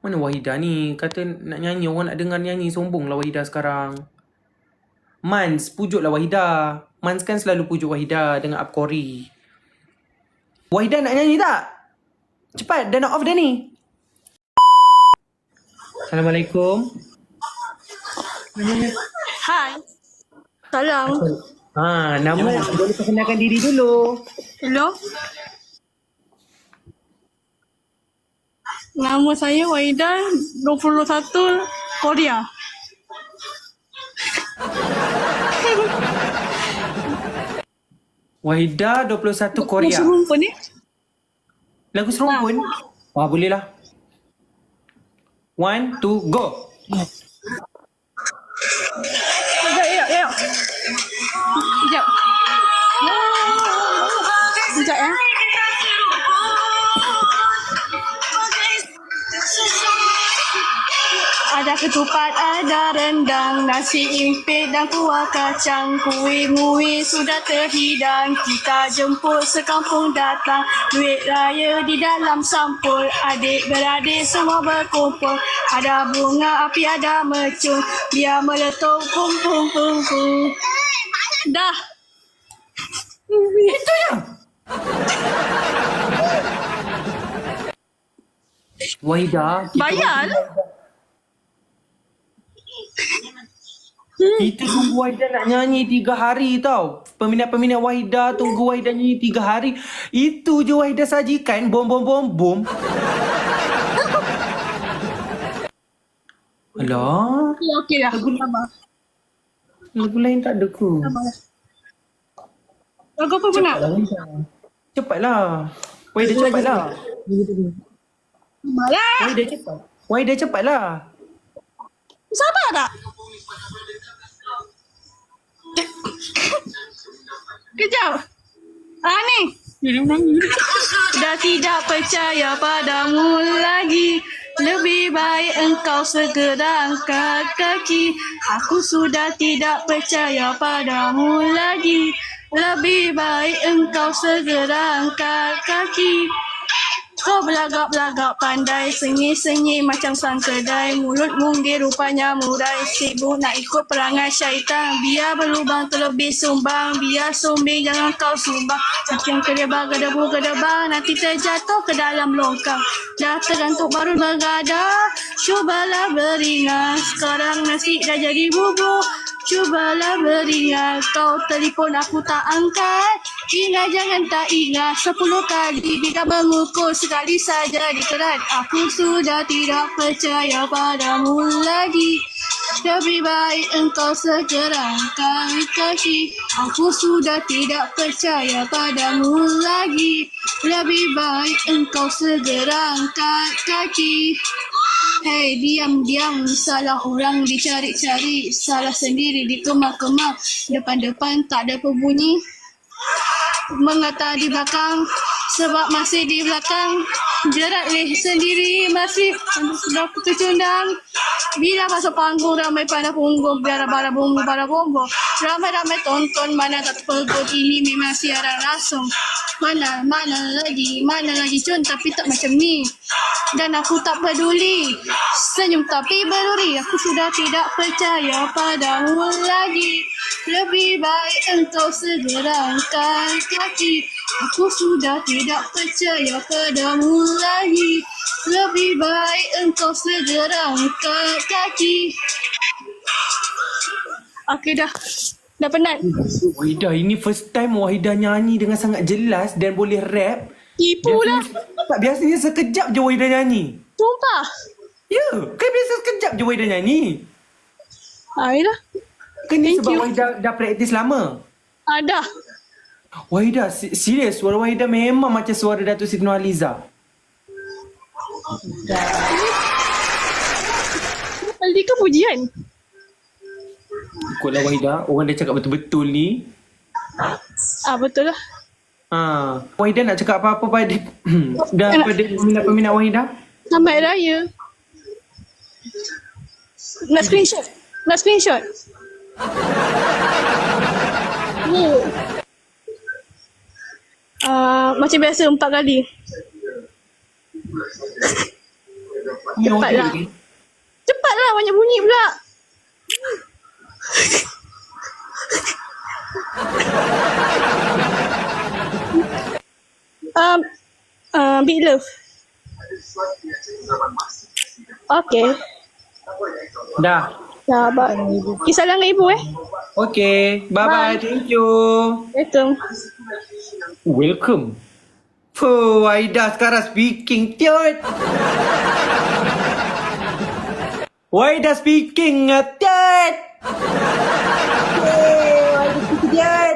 Mana Wahidah ni? Kata nak nyanyi, orang nak dengar nyanyi. Sombonglah Wahidah sekarang. Mans, pujuklah Wahidah. Mans kan selalu pujuk Wahidah dengan Apkori. Wahidah nak nyanyi tak? Cepat, dah nak off dah ni. Assalamualaikum. Hai. Salam. Nama boleh perkenalkan diri dulu. Hello. Nama saya Wahidah, 21, Korea. Wahidah 21 Korea. Lagu serumpun ni? Lagu serumpun? Wah, boleh lah. 1, 2, go. Sekejap. Sekejap ya. Ada ketupat, ada rendang, nasi impit dan kuah kacang. Kuih-muih sudah terhidang, kita jemput sekampung datang. Duit raya di dalam sampul, adik-beradik semua berkumpul. Ada bunga api, ada mercung, biar meletup pum pum pum pum. Dah. Itu ya? Wahidah, Bayar lah. kita tunggu Wahidah nak nyanyi 3 hari tau. Peminat-peminat Wahidah tunggu Wahidah nyanyi 3 hari. Itu je Wahidah sajikan. Bom bom bom bom. Alah, Okey dah. lagu lain tak ada ke? Lagu apa pun nak? Cepatlah. Wahidah cepatlah. Malah. Wahidah cepat. Wahidah cepatlah. Sabar tak? Kejap. Ni. Dah tidak percaya padamu lagi. Lebih baik engkau segera angkat kaki. Aku sudah tidak percaya padamu lagi. Lebih baik engkau segera angkat kaki. Kau belagak-belagak pandai, sengih-sengih macam sang kedai. Mulut munggir rupanya murai, sibuk nak ikut perangai syaitan. Biar berlubang terlebih sumbang, biar sumbing jangan kau sumbang. Makin kedebang, gedebang, nanti terjatuh ke dalam longkang. Dah tergantuk baru bergadah, cubalah beringat. Sekarang nasi dah jadi bubur, cubalah beringat. Kau telefon aku tak angkat, ingat jangan tak ingat. 10 kali bila mengukur, sekali saja dikerat. Aku sudah tidak percaya padamu lagi. Lebih baik engkau segera angkat kaki. Aku sudah tidak percaya padamu lagi. Lebih baik engkau segera angkat kaki. Hei, diam-diam, salah orang dicari-cari, salah sendiri dikemar-kemar. Depan-depan tak ada pembunyi, mengata di belakang, sebab masih di belakang. Jerat leh sendiri masih sudah tercundang. Bila masuk panggung ramai pada punggung, biar bara bombo. Ramai-ramai tonton, mana tak terpegut, ini memang siaran langsung. Mana lagi cun, tapi tak macam ni. Dan aku tak peduli, senyum tapi berduri. Aku sudah tidak percaya padamu lagi. Lebih baik engkau segera angkat kaki. Aku sudah tidak percaya padamu lagi. Lebih baik engkau segera angkat kaki. Okey dah. Dah penat. Wahidah, ini first time Wahidah nyanyi dengan sangat jelas dan boleh rap. Tipu lah. Tak, biasanya sekejap je Wahidah nyanyi. Sumpah. Ya, kan biasa sekejap je Wahidah nyanyi. Ayolah. Kan ni Thank sebab you. Wahidah dah praktis lama. Ada. Wahidah, serius, suara Wahidah memang macam suara Datuk Siti Nurhaliza. Aldi ke pujian? Ikutlah Wahidah, orang dah cakap betul-betul ni. Betul lah. Wahidah nak cakap apa-apa pada pada peminat-peminat Wahidah? Selamat Raya. Nak screenshot? Macam biasa 4 kali. Cepatlah. Cepatlah, banyak bunyi pula. Big Love. Okay. Dah. Dah, kisah dengan ibu Okay. Bye-bye. Thank you. Welcome. Welcome. Fuh, Aida sekarang speaking, tiot. Aida speaking, tiot. Aida speaking, tiot.